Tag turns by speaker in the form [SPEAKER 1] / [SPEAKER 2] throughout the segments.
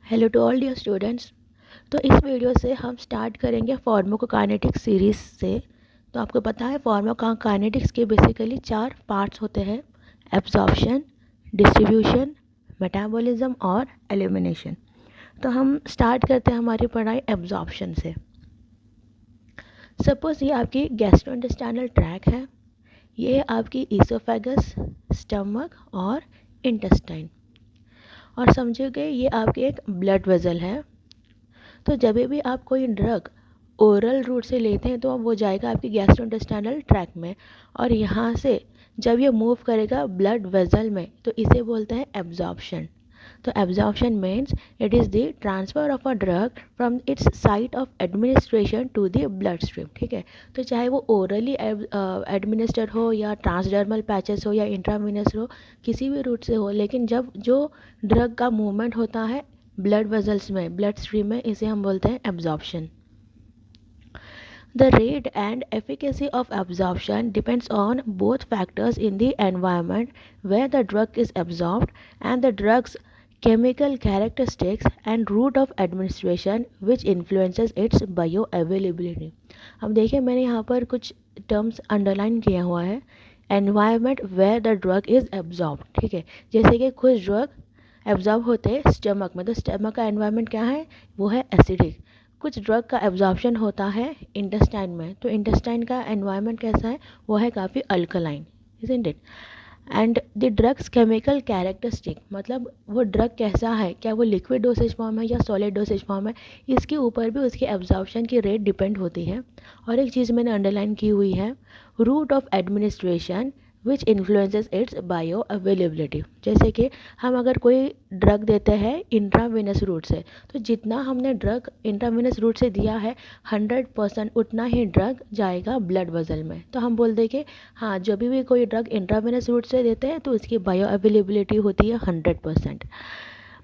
[SPEAKER 1] Hello to all dear students. तो इस video से हम स्टार्ट करेंगे फार्माकोकाइनेटिक्स सीरीज़ से। तो आपको पता है फार्माकोकाइनेटिक्स के बेसिकली 4 पार्ट्स होते हैं: एब्जॉर्प्शन, डिस्ट्रीब्यूशन, मेटाबॉलिज्म और एलिमिनेशन। तो हम स्टार्ट करते हैं हमारी पढ़ाई एब्जॉर्प्शन से। सपोज़ ये आपकी गैस्ट्रोइंटेस्टाइनल ट्रैक है, ये है आपकी ईसोफेगस, स्टमक और इंटेस्टाइन। और समझिए ये आपकी एक ब्लड वेजल है। तो जब भी आप कोई ड्रग ओरल रूट से लेते हैं तो वो जाएगा आपकी गैस्ट्रोइंटेस्टाइनल ट्रैक में, और यहाँ से जब ये मूव करेगा ब्लड वेजल में तो इसे बोलते हैं एब्जॉर्प्शन। तो absorption means it is the transfer of a drug from its site of administration to the blood stream. ठीक है, तो चाहे वो ओरली एडमिनिस्टर हो या ट्रांसडर्मल पैचेस हो या इंट्रावीनस हो, किसी भी रूट से हो, लेकिन जब जो ड्रग का मूवमेंट होता है ब्लड वेजल्स में, ब्लड स्ट्रीम में, इसे हम बोलते हैं absorption. The rate and efficacy of absorption depends on both factors in the environment where the drug is absorbed and the drug's chemical characteristics and route of administration which influences its bioavailability। अब देखिए मैंने यहाँ पर कुछ terms underline किया हुआ है। Environment where the drug is absorb, ठीक है, जैसे कि कुछ ड्रग एब्जॉर्ब होते हैं स्टमक में, तो स्टमक का एनवायरनमेंट क्या है, वो है एसिडिक। कुछ ड्रग का एब्जॉर्प्शन होता है इंटेस्टाइन में, तो इंटेस्टाइन का एनवायरनमेंट कैसा है, वो है काफ़ी alkaline, isn't it. And the drugs chemical characteristic, मतलब वो ड्रग कैसा है, क्या वो लिक्विड डोसेज फॉर्म है या सॉलिड डोसेज फॉर्म है, इसके ऊपर भी उसकी एब्जॉर्प्शन की रेट डिपेंड होती है। और एक चीज़ मैंने अंडरलाइन की हुई है, route of administration which influences its bioavailability. जैसे कि हम अगर कोई ड्रग देते हैं इंट्रावेनस रूट से, तो जितना हमने ड्रग इंट्रावेनस रूट से दिया है 100% उतना ही ड्रग जाएगा ब्लड वेसल में। तो हम बोल दें कि हाँ, जब भी कोई ड्रग इंट्रावेनस रूट से देते हैं तो उसकी बायो अवेलेबिलिटी होती है 100%।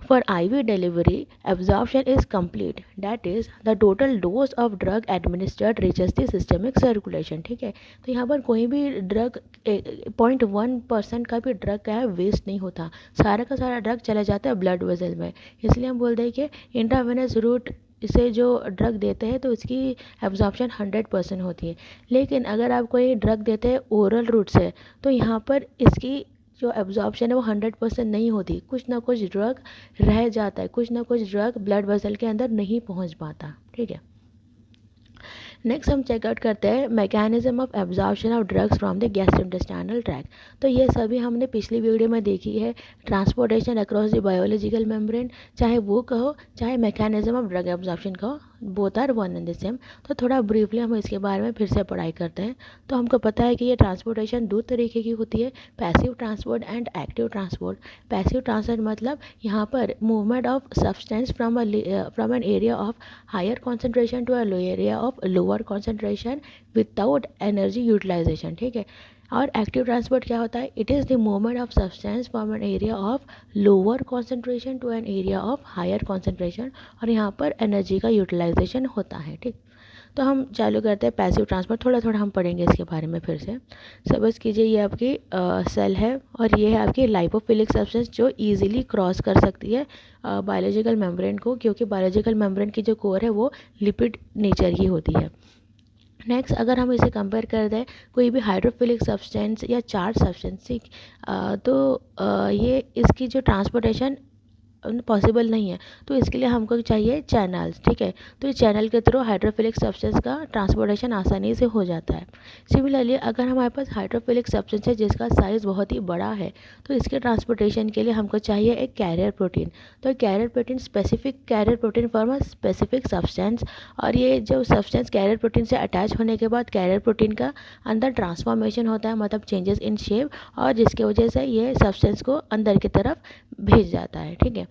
[SPEAKER 1] For IV delivery, absorption is complete. That is, the total dose of drug administered reaches the systemic circulation। ठीक है, तो यहाँ पर कोई भी ड्रग 0.1% का भी ड्रग क्या है, वेस्ट नहीं होता, सारा का सारा ड्रग चला जाता है ब्लड वेसल में। इसलिए हम बोलते हैं कि इंट्रावेनस रूट इसे जो ड्रग देते हैं तो इसकी एब्जॉर्प्शन 100% होती है। लेकिन अगर आप कोई ड्रग देते हैं ओरल रूट से, तो यहाँ पर इसकी जो एब्जॉर्प्शन है वो 100% नहीं होती, कुछ ना कुछ ड्रग रह जाता है, कुछ ना कुछ ड्रग ब्लड वेसल के अंदर नहीं पहुंच पाता। ठीक है, नेक्स्ट हम चेकआउट करते हैं mechanism of absorption of drugs from the gastrointestinal tract. तो ये सभी हमने पिछली वीडियो में देखी है, transportation across the biological membrane, चाहे वो कहो चाहे मैकेनिज्म ऑफ ड्रग एब्जॉर्प्शन कहो, both are one and the same. तो थोड़ा ब्रीफली हम इसके बारे में फिर से पढ़ाई करते हैं। तो हमको पता है कि ये ट्रांसपोर्टेशन दो तरीके की होती है, passive transport and active transport. Passive transport मतलब यहाँ पर movement of substance from an area of higher concentration to a low area of lower concentration without energy utilization. ठीक है, और एक्टिव ट्रांसपोर्ट क्या होता है, it is the movement of substance from an area of lower concentration to an area of higher concentration, और यहाँ पर energy का यूटिलाइजेशन होता है। ठीक, तो हम चालू करते हैं पैसिव ट्रांसपोर्ट। थोड़ा थोड़ा हम पढ़ेंगे इसके बारे में फिर से। सपोज कीजिए ये आपकी सेल है और ये है आपकी लाइपोफिलिक सब्सटेंस जो इजीली क्रॉस कर सकती है बायोलॉजिकल मेम्ब्रेन को, क्योंकि बायोलॉजिकल मेम्ब्रेन की जो कोर है वो लिपिड नेचर की होती है। नेक्स्ट, अगर हम इसे कंपेयर कर दें कोई भी हाइड्रोफिलिक सब्सटेंस या चार्ज सब्सटेंस, तो ये इसकी जो ट्रांसपोर्टेशन पॉसिबल नहीं है, तो इसके लिए हमको चाहिए चैनल्स। ठीक है, तो इस चैनल के थ्रू हाइड्रोफिलिक सब्सटेंस का ट्रांसपोर्टेशन आसानी से हो जाता है। सिमिलरली अगर हमारे पास हाइड्रोफिलिक सब्सटेंस है जिसका साइज़ बहुत ही बड़ा है, तो इसके ट्रांसपोर्टेशन के लिए हमको चाहिए एक कैरियर प्रोटीन। तो carrier protein specific carrier protein for a specific substance, और ये जो सब्सटेंस कैरियर प्रोटीन से अटैच होने के बाद कैरियर प्रोटीन का अंदर ट्रांसफॉर्मेशन होता है, मतलब चेंजेस इन शेप, और जिसकी वजह से ये सब्सटेंस को अंदर की तरफ भेज जाता है। ठीक है,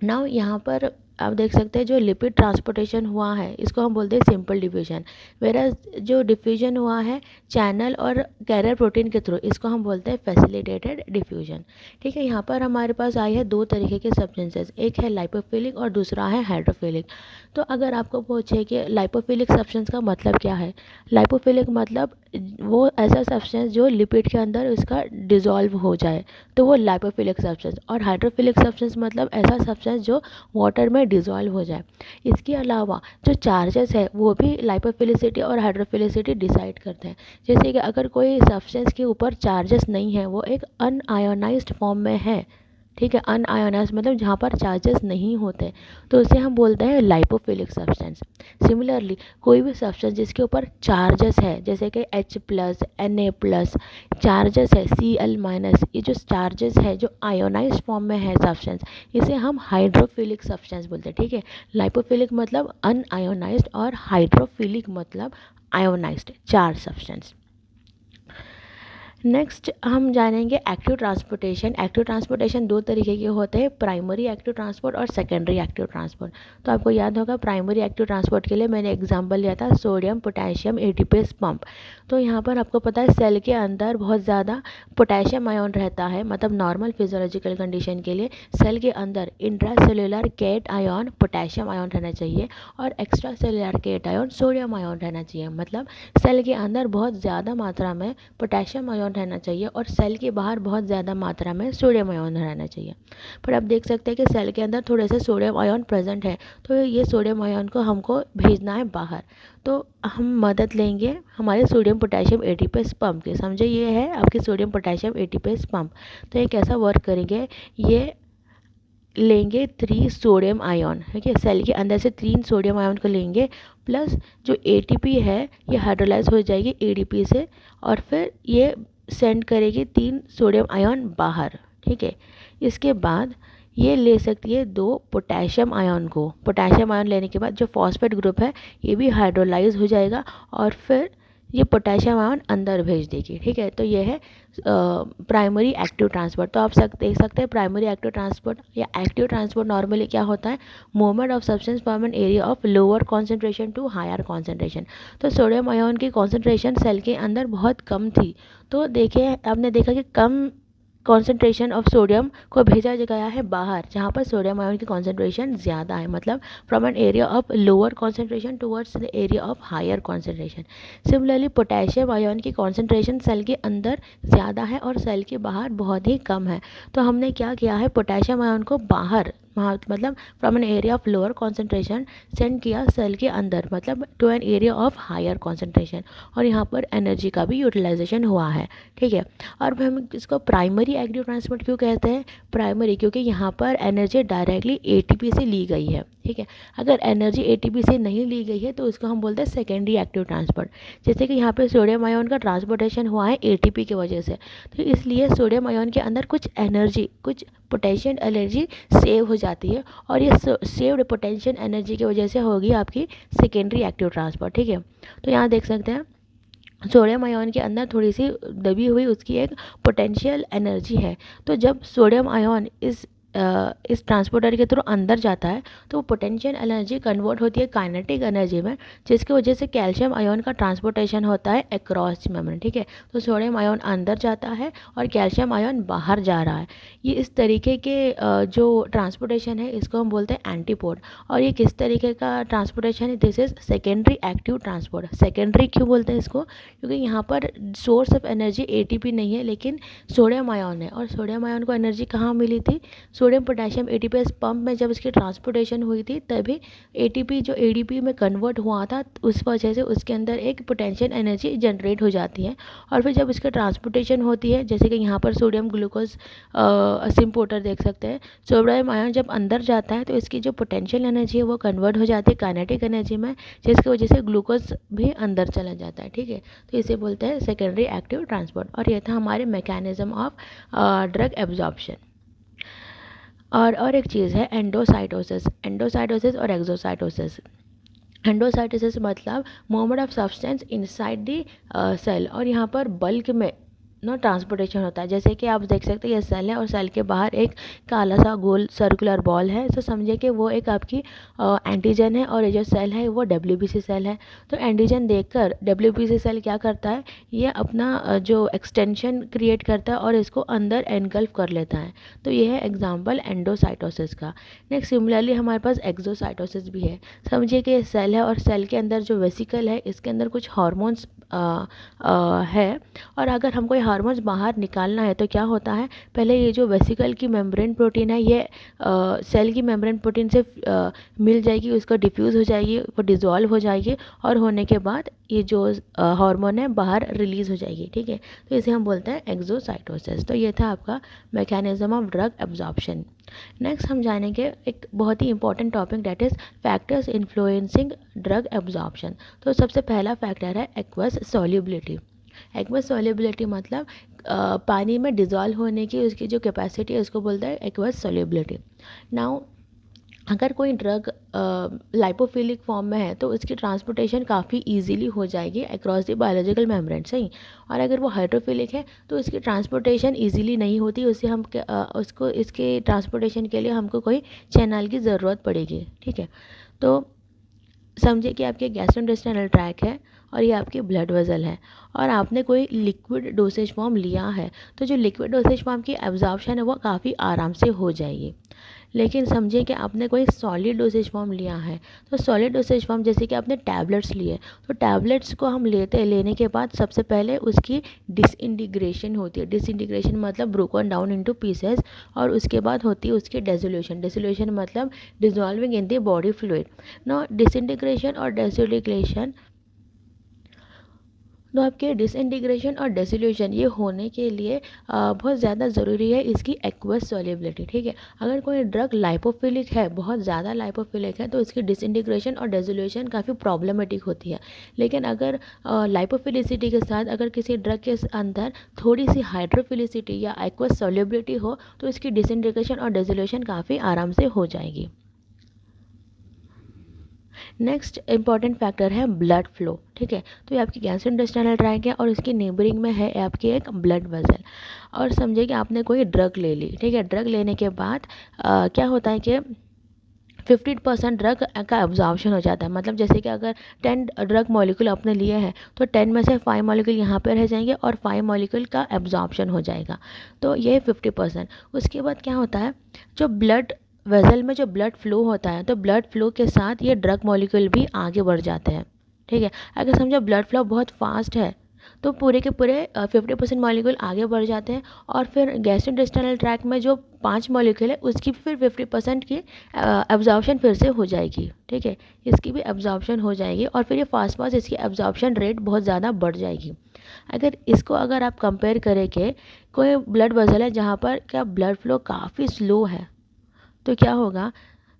[SPEAKER 1] नाउ यहाँ पर आप देख सकते हैं जो लिपिड ट्रांसपोर्टेशन हुआ है इसको हम बोलते हैं सिंपल डिफ्यूजन, वेराज जो डिफ्यूजन हुआ है चैनल और कैरियर प्रोटीन के थ्रू इसको हम बोलते हैं फैसिलिटेटेड डिफ्यूजन। ठीक है, यहाँ पर हमारे पास आई है दो तरीके के सब्सटेंसेस, एक है लाइपोफिलिक और दूसरा है हाइड्रोफिलिक। तो अगर आपको पूछे कि लाइपोफिलिक सब्सटेंस का मतलब क्या है, लाइपोफिलिक मतलब वो ऐसा सब्सटेंस जो लिपिड के अंदर इसका डिज़ोल्व हो जाए तो वो लाइपोफिलिक सब्सटेंस, और हाइड्रोफिलिक सब्सटेंस मतलब ऐसा सब्सटेंस जो वाटर में डिज़ोल्व हो जाए। इसके अलावा जो चार्जेस है वो भी लाइपोफिलिसिटी और हाइड्रोफिलिसिटी डिसाइड करते हैं। जैसे कि अगर कोई सब्सटेंस के ऊपर चार्जेस नहीं है, वो एक अनआयोनाइज्ड फॉर्म में है, ठीक है, अनआयोनाइज्ड मतलब जहाँ पर चार्जेस नहीं होते, तो उसे हम बोलते हैं लाइपोफिलिक सब्सटेंस। सिमिलरली कोई भी सब्सटेंस जिसके ऊपर चार्जेस है जैसे कि H+, Na+, चार्जेस है Cl-, ये जो चार्जेस है जो आयोनाइज्ड फॉर्म में है सब्सटेंस, इसे हम हाइड्रोफिलिक सब्सटेंस बोलते हैं। ठीक है, लाइपोफिलिक मतलब अनआयोनाइज्ड और हाइड्रोफिलिक मतलब आयोनाइज्ड, चार्ज सब्सटेंस। नेक्स्ट हम जानेंगे एक्टिव ट्रांसपोर्टेशन। एक्टिव ट्रांसपोर्टेशन दो तरीके के होते हैं, प्राइमरी एक्टिव ट्रांसपोर्ट और सेकेंडरी एक्टिव ट्रांसपोर्ट। तो आपको याद होगा प्राइमरी एक्टिव ट्रांसपोर्ट के लिए मैंने एग्जांपल लिया था सोडियम पोटेशियम एटीपेस पंप। तो यहाँ पर आपको पता है सेल के अंदर बहुत ज़्यादा पोटेशियम आयन रहता है, मतलब नॉर्मल फिजियोलॉजिकल कंडीशन के लिए सेल के अंदर intracellular cation potassium ion रहना चाहिए और extracellular cation sodium ion रहना चाहिए। मतलब सेल के अंदर बहुत ज़्यादा मात्रा में पोटेशियम आयन रहना चाहिए और सेल के बाहर बहुत ज़्यादा मात्रा में सोडियम आयन रहना चाहिए। पर आप देख सकते हैं कि सेल के अंदर थोड़े से सोडियम आयन प्रेजेंट है, तो ये सोडियम आयन को हमको भेजना है बाहर। तो हम मदद लेंगे हमारे सोडियम पोटेशियम एटीपेस पंप की। समझे, ये है आपकी सोडियम पोटेशियम एटीपेस पंप। तो ये कैसा वर्क करेंगे, ये लेंगे 3 सोडियम आयन, ठीक है, सेल के अंदर से 3 सोडियम आयन को लेंगे, प्लस जो एटीपी है ये हाइड्रोलाइज हो जाएगी एडीपी से और फिर ये सेंड करेगी 3 सोडियम आयन बाहर। ठीक है, इसके बाद ये ले सकती है 2 पोटेशियम आयन को। पोटेशियम आयन लेने के बाद जो फॉस्फेट ग्रुप है ये भी हाइड्रोलाइज हो जाएगा और फिर ये पोटेशियम आयन अंदर भेज देगी। ठीक है, तो ये है प्राइमरी एक्टिव ट्रांसपोर्ट। तो आप देख सकते हैं प्राइमरी एक्टिव ट्रांसपोर्ट या एक्टिव ट्रांसपोर्ट नॉर्मली क्या होता है, movement of substance from an area of lower concentration to higher concentration. तो सोडियम आयन की कॉन्सेंट्रेशन सेल के अंदर बहुत कम थी, तो देखिए आपने देखा कि कम कॉन्सेंट्रेशन ऑफ सोडियम को भेजा गया है बाहर जहाँ पर सोडियम आयन की कॉन्सेंट्रेशन ज़्यादा है, मतलब from an area of lower concentration towards the area of higher concentration. Similarly potassium ion की कॉन्सेंट्रेशन सेल के अंदर ज़्यादा है और सेल के बाहर बहुत ही कम है, तो हमने क्या किया है पोटेशियम आयन को बाहर मतलब from an area of lower concentration send किया सेल के अंदर, मतलब to an area of higher concentration, और यहाँ पर एनर्जी का भी यूटिलाइजेशन हुआ है। ठीक है, और हम इसको प्राइमरी एक्टिव ट्रांसपोर्ट क्यों कहते हैं, प्राइमरी क्योंकि यहाँ पर एनर्जी डायरेक्टली एटीपी से ली गई है। ठीक है, अगर एनर्जी एटीपी से नहीं ली गई है तो इसको हम बोलते हैं सेकेंडरी एक्टिव ट्रांसपोर्ट। जैसे कि यहाँ पे सोडियम आयन का ट्रांसपोर्टेशन हुआ है एटीपी की वजह से, तो इसलिए सोडियम आयन के अंदर कुछ एनर्जी, कुछ पोटेंशियल एनर्जी सेव हो जाती है और ये सेव्ड पोटेंशियल एनर्जी की वजह से होगी आपकी सेकेंडरी एक्टिव ट्रांसपोर्ट। ठीक है, तो यहाँ देख सकते हैं सोडियम आयन के अंदर थोड़ी सी दबी हुई उसकी एक पोटेंशियल एनर्जी है, तो जब सोडियम आयन इस ट्रांसपोर्टर के थ्रू अंदर जाता है तो वो पोटेंशियल एनर्जी कन्वर्ट होती है काइनेटिक एनर्जी में, जिसकी वजह से कैल्शियम आयन का ट्रांसपोर्टेशन होता है अक्रॉस मेम्ब्रेन। ठीक है, तो सोडियम आयन अंदर जाता है और कैल्शियम आयन बाहर जा रहा है। ये इस तरीके के जो ट्रांसपोर्टेशन है इसको हम बोलते हैं एंटीपोड। और ये किस तरीके का ट्रांसपोर्टेशन है, this is secondary active transport. Secondary क्यों बोलते हैं इसको, क्योंकि यहाँ पर सोर्स ऑफ एनर्जी एटीपी नहीं है लेकिन सोडियम आयन है, और सोडियम आयन को एनर्जी कहाँ मिली थी, सोडियम पोटेशियम एटीपीएस पंप में जब इसकी ट्रांसपोर्टेशन हुई थी तभी एटीपी जो एडीपी में कन्वर्ट हुआ था, उस वजह से उसके अंदर एक पोटेंशियल एनर्जी जनरेट हो जाती है। और फिर जब इसका ट्रांसपोर्टेशन होती है, जैसे कि यहाँ पर सोडियम ग्लूकोज सिम्पोर्टर देख सकते हैं, सोडियम आयन जब अंदर जाता है तो इसकी जो पोटेंशियल एनर्जी है वो कन्वर्ट हो जाती है काइनेटिक एनर्जी में, जिसकी वजह से ग्लूकोज भी अंदर चला जाता है। ठीक है, तो इसे बोलते हैं सेकेंडरी एक्टिव ट्रांसपोर्ट। और यह था हमारे मैकेनिज्म ऑफ ड्रग एब्जॉर्प्शन। और एक चीज़ है एंडोसाइटोसिस, एंडोसाइटोसिस और एक्सोसाइटोसिस। एंडोसाइटोसिस मतलब movement of substance inside the cell, और यहाँ पर बल्क में ट्रांसपोर्टेशन होता है। जैसे कि आप देख सकते हैं ये सेल है और सेल के बाहर एक काला सा गोल सर्कुलर बॉल है, तो समझिए कि वो एक आपकी एंटीजन है और ये जो सेल है वो डब्ल्यूबीसी सेल है। तो एंटीजन देखकर डब्ल्यूबीसी सेल क्या करता है, ये अपना जो एक्सटेंशन क्रिएट करता है और इसको अंदर एनगल्फ कर लेता है। तो ये है एग्जाम्पल एंडोसाइटोसिस का। नेक्स्ट सिमिलरली हमारे पास एक्सोसाइटोसिस भी है। समझिए कि सेल है और सेल के अंदर जो वेसिकल है इसके अंदर कुछ हार्मोन्स है, और अगर हमको ये हार्मोन्स बाहर निकालना है तो क्या होता है, पहले ये जो वेसिकल की मेम्ब्रेन प्रोटीन है ये सेल की मेम्ब्रेन प्रोटीन से मिल जाएगी, उसका डिफ्यूज़ हो जाएगी, वो डिज़ोल्व हो जाएगी और होने के बाद ये जो हार्मोन है बाहर रिलीज़ हो जाएगी। ठीक है, तो इसे हम बोलते हैं एक्सोसाइटोसिस। तो ये था आपका mechanism of drug absorption. Next हम जानेंगे एक बहुत ही important topic, that is factors influencing drug absorption. तो सबसे पहला फैक्टर है एक्वस सॉल्युबिलिटी। एक्वस सॉल्युबिलिटी मतलब पानी में डिज़ोल्व होने की उसकी जो कैपेसिटी है उसको बोलते हैं एक्वस सॉल्युबिलिटी। नाउ अगर कोई ड्रग लाइपोफिलिक फॉर्म में है तो उसकी ट्रांसपोर्टेशन काफ़ी इजीली हो जाएगी अक्रॉस द बायोलॉजिकल मेम्ब्रेन, सही। और अगर वो हाइड्रोफिलिक है तो इसकी ट्रांसपोर्टेशन इजीली नहीं होती, उससे हम उसको इसके ट्रांसपोर्टेशन के लिए हमको कोई चैनल की ज़रूरत पड़ेगी। ठीक है, तो समझिए कि आपके गैस्ट्रोइंटेस्टाइनल ट्रैक है और ये आपकी ब्लड वेसल है और आपने कोई लिक्विड डोसेज फॉर्म लिया है, तो जो लिक्विड डोसेज फॉर्म की एब्जॉर्प्शन है वो काफ़ी आराम से हो जाएगी। लेकिन समझिए कि आपने कोई सॉलिड डोसेज फॉर्म लिया है, तो सॉलिड डोसेज फॉर्म जैसे कि आपने टैबलेट्स लिए, तो टैबलेट्स को हम लेने के बाद सबसे पहले उसकी डिसइंटीग्रेशन होती है। डिसइंटीग्रेशन मतलब ब्रोकन डाउन इनटू पीसेस, और उसके बाद होती है उसकी डेसोल्यूशन। डेसोल्यूशन मतलब dissolving in the body fluid. No disintegration और डेसोलिग्रेशन, तो आपके डिसइंटीग्रेशन और डेसोल्यूशन ये होने के लिए बहुत ज़्यादा ज़रूरी है इसकी एक्वस सॉल्युबिलिटी। ठीक है, अगर कोई ड्रग लाइपोफिलिक है, बहुत ज़्यादा लाइपोफिलिक है, तो इसकी डिसइंटीग्रेशन और डेसोल्यूशन काफ़ी प्रॉब्लमेटिक होती है। लेकिन अगर लाइपोफिलिसिटी के साथ अगर किसी ड्रग के अंदर थोड़ी सी हाइड्रोफिलिसिटी या एक्वस सॉल्युबिलिटी हो तो इसकी डिसइंटीग्रेशन और डेसोल्यूशन काफ़ी आराम से हो जाएगी। नेक्स्ट इंपॉर्टेंट फैक्टर है ब्लड फ्लो। ठीक है, तो ये आपकी गैस्ट्रोइंटेस्टाइनल ट्रैक है और इसकी नेबरिंग में है आपकी एक ब्लड वेसल। और समझिए कि आपने कोई ड्रग ले ली। ठीक है, ड्रग लेने के बाद क्या होता है कि 50% ड्रग का एब्जॉर्प्शन हो जाता है। मतलब जैसे कि अगर 10 ड्रग मॉलिक्यूल आपने लिए हैं तो 10 में से 5 मॉलिक्यूल यहाँ पे रह जाएंगे और 5 मॉलिक्यूल का एब्जॉर्प्शन हो जाएगा, तो ये 50%। उसके बाद क्या होता है, जो ब्लड वेसल में जो ब्लड फ्लो होता है, तो ब्लड फ्लो के साथ ये ड्रग मॉलिक्यूल भी आगे बढ़ जाते हैं। ठीक है, अगर समझो ब्लड फ्लो बहुत फास्ट है तो पूरे के पूरे 50% मॉलिक्यूल आगे बढ़ जाते हैं, और फिर गैस्ट्रोइंटेस्टाइनल ट्रैक में जो 5 मॉलिक्यूल है उसकी फिर 50% की एब्जॉर्प्शन फिर से हो जाएगी। ठीक है, इसकी भी एब्जॉर्प्शन हो जाएगी और फिर ये फास्ट फास्ट इसकी एब्जॉर्प्शन रेट बहुत ज़्यादा बढ़ जाएगी। अगर आप कंपेयर करें कि कोई ब्लड वेसल है जहाँ पर क्या ब्लड फ्लो काफ़ी स्लो है, तो क्या होगा,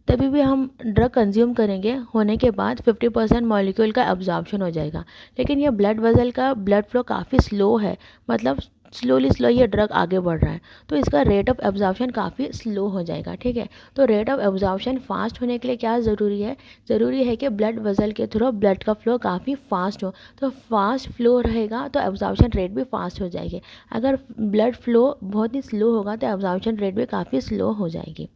[SPEAKER 1] तभी भी हम ड्रग कंज्यूम करेंगे, होने के बाद 50% मॉलिक्यूल का एब्जॉर्प्शन हो जाएगा। लेकिन ये ब्लड वेसल का ब्लड फ्लो काफ़ी स्लो है, मतलब स्लो ये ड्रग आगे बढ़ रहा है, तो इसका रेट ऑफ एब्जॉर्प्शन काफ़ी स्लो हो जाएगा। ठीक है, तो रेट ऑफ एब्जॉर्प्शन फास्ट होने के लिए क्या ज़रूरी है, ज़रूरी है कि ब्लड वेसल के थ्रू ब्लड का फ्लो काफ़ी फास्ट हो। तो फास्ट फ्लो रहेगा तो एब्जॉर्प्शन रेट भी फास्ट हो जाएगी। अगर ब्लड फ्लो बहुत ही स्लो होगा तो एब्जॉर्प्शन रेट भी काफ़ी स्लो हो जाएगी।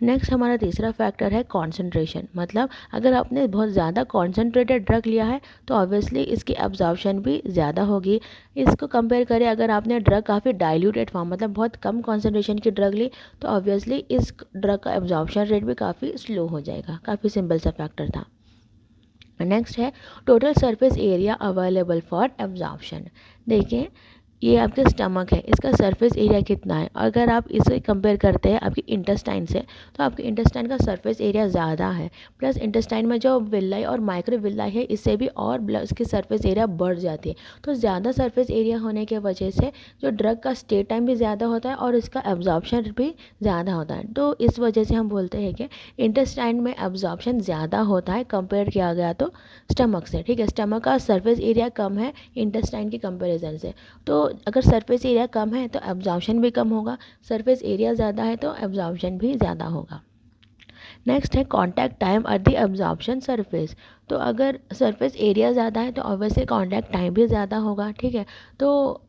[SPEAKER 1] नेक्स्ट हमारा तीसरा फैक्टर है कॉन्सेंट्रेशन। मतलब अगर आपने बहुत ज़्यादा कॉन्सेंट्रेटेड ड्रग लिया है तो ऑब्वियसली इसकी एब्जॉर्प्शन भी ज़्यादा होगी। इसको कंपेयर करें अगर आपने ड्रग काफ़ी डाइल्यूटेड फॉर्म मतलब बहुत कम कॉन्सेंट्रेशन की ड्रग ली तो ऑब्वियसली इस ड्रग का एब्जॉर्प्शन रेट भी काफ़ी स्लो हो जाएगा। काफ़ी सिंपल सा फैक्टर था। नेक्स्ट है total surface area available for absorption. देखिए ये आपके स्टमक है, इसका सरफेस एरिया कितना है, अगर आप इसे कंपेयर करते हैं आपकी इंटेस्टाइन से तो आपके इंटेस्टाइन का सरफेस एरिया ज़्यादा है, प्लस इंटेस्टाइन में जो विल्लाई और माइक्रोविल्लाई है इससे भी और इसकी सरफेस एरिया बढ़ जाती है। तो ज़्यादा सरफेस एरिया होने के वजह से जो ड्रग का स्टे टाइम भी ज़्यादा होता है और इसका एब्जॉर्प्शन भी ज़्यादा होता है। तो इस वजह से हम बोलते हैं कि इंटेस्टाइन में एब्जॉर्प्शन ज़्यादा होता है कंपेयर किया गया तो स्टमक से। ठीक है, स्टमक का सरफेस एरिया कम है इंटेस्टाइन की कंपेरिजन से, तो अगर सरफेस एरिया कम है तो एब्जॉर्प्शन भी कम होगा, सरफेस एरिया ज़्यादा है तो एब्जॉर्प्शन भी ज़्यादा होगा। नेक्स्ट है contact time at the absorption surface. तो अगर सरफेस एरिया ज़्यादा है तो ऑब्वियसली कॉन्टैक्ट टाइम भी ज़्यादा होगा। ठीक है, तो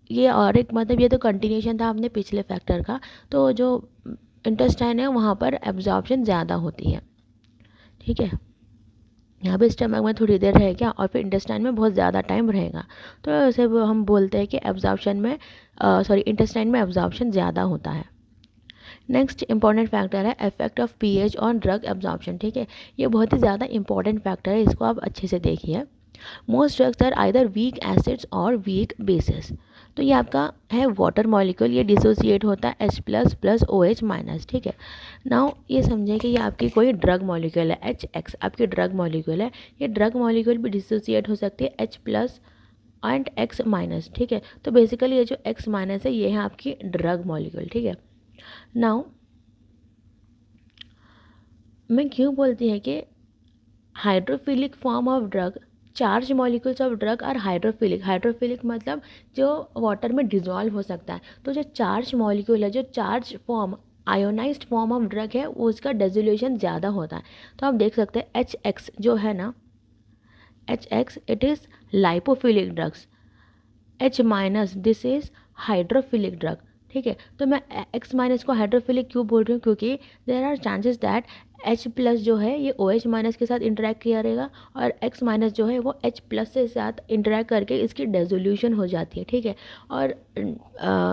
[SPEAKER 1] ये और एक मतलब ये तो कंटिन्यूशन था अपने पिछले फैक्टर का। तो जो इंटेस्टाइन है वहाँ पर एब्जॉर्प्शन ज़्यादा होती है, ठीक है। यहाँ पे स्टमक में थोड़ी देर रहेगा और फिर इंटेस्टाइन में बहुत ज़्यादा टाइम रहेगा, तो इसे हम बोलते हैं कि एब्जॉर्प्शन में इंटेस्टाइन में एब्जॉर्प्शन ज़्यादा होता है। नेक्स्ट इंपॉर्टेंट फैक्टर है effect of pH on drug absorption, ठीक है। ये बहुत ही ज़्यादा इंपॉर्टेंट फैक्टर है, इसको आप अच्छे से देखिए। Most drugs are either weak acids और वीक बेसिस। तो ये आपका है वाटर मॉलिक्यूल, ये डिसोसिएट होता है H plus plus OH minus, ठीक है। नाउ ये समझें कि ये आपकी कोई ड्रग मॉलिक्यूल है, HX आपकी ड्रग मॉलिक्यूल है। ये ड्रग मॉलिक्यूल भी डिसोसिएट हो सकती है H plus and X minus, ठीक है। तो बेसिकली ये जो X माइनस है ये है आपकी ड्रग मॉलिक्यूल, ठीक है। नाउ मैं क्यों बोलती है कि hydrophilic form of drug, charge molecules of drug are hydrophilic. Hydrophilic मतलब जो वाटर में डिजॉल्व हो सकता है। तो जो चार्ज मॉलिक्यूल है, जो charge form ionised form of drug है, वो उसका डेजोल्यूशन ज़्यादा होता है। तो आप देख सकते हैं HX जो है ना, HX it is lipophilic drugs, H minus this is hydrophilic drug, ठीक है। तो मैं X माइनस को हाइड्रोफिलिक क्यों बोल रही हूँ, क्योंकि there are chances that H plus जो है ये OH माइनस के साथ इंटरेक्ट किया रहेगा और X माइनस जो है वो H प्लस के साथ इंटरेक्ट करके इसकी डेजोल्यूशन हो जाती है, ठीक है। और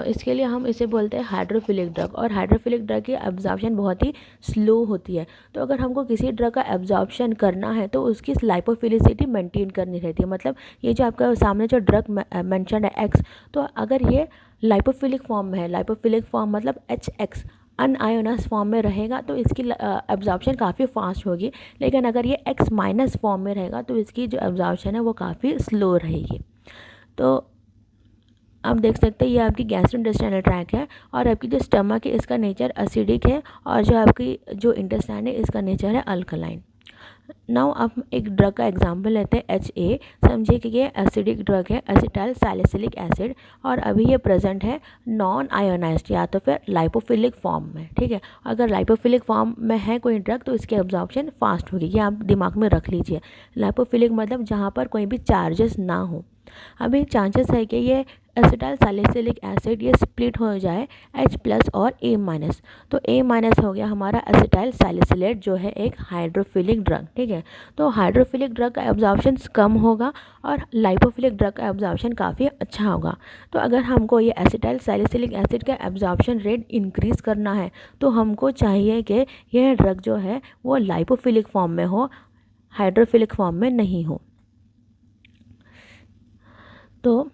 [SPEAKER 1] इसके लिए हम इसे बोलते हैं हाइड्रोफिलिक ड्रग। और हाइड्रोफिलिक ड्रग की एब्जॉर्प्शन बहुत ही स्लो होती है। तो अगर हमको किसी ड्रग का एब्जॉर्प्शन करना है तो उसकी लाइपोफिलिसिटी मेंटेन करनी रहती है। मतलब ये जो आपका सामने जो ड्रग मेंशन है X, तो अगर ये लाइपोफिलिक फॉर्म में है, लाइपोफिलिक फॉर्म मतलब HX अनआयोनाइज्ड फॉर्म में रहेगा तो इसकी एब्जॉर्प्शन काफ़ी फास्ट होगी। लेकिन अगर ये X माइनस फॉर्म में रहेगा तो इसकी जो एब्जॉर्प्शन है वो काफ़ी स्लो रहेगी। तो आप देख सकते हैं ये आपकी गैस्ट्रोइंटेस्टाइनल ट्रैक है और आपकी जो स्टमक है इसका नेचर एसिडिक है और जो आपकी जो इंटेस्टाइन है इसका नेचर है अल्कलाइन। नाउ आप एक ड्रग का एग्जांपल लेते हैं HA। समझिए कि ये एसिडिक ड्रग है, एसिटाइल सैलिसिलिक एसिड, और अभी ये प्रेजेंट है नॉन आयोनाइज्ड या तो फिर लाइपोफिलिक फॉर्म में, ठीक है। अगर लाइपोफिलिक फॉर्म में है कोई ड्रग तो इसकी एब्जॉर्प्शन फास्ट होगी, ये आप दिमाग में रख लीजिए। लाइपोफिलिक मतलब जहाँ पर कोई भी चार्जेस ना हो। अभी चांसेस है कि ये एसिटाइल सैलिसिलिक एसिड ये स्प्लिट हो जाए H प्लस और A माइनस। तो A माइनस हो गया हमारा एसिटाइल सैलिसिलेट जो है एक हाइड्रोफिलिक ड्रग, ठीक है। तो हाइड्रोफिलिक ड्रग का एब्जॉर्प्शन कम होगा और लाइपोफिलिक ड्रग का एब्जॉर्प्शन काफ़ी अच्छा होगा। तो अगर हमको ये एसिटाइल सैलिसिलिक एसिड का एब्जॉर्प्शन रेट इंक्रीज़ करना है तो हमको चाहिए कि यह ड्रग जो है वो लाइपोफिलिक फॉर्म में हो, हाइड्रोफिलिक फॉर्म में नहीं हो। तो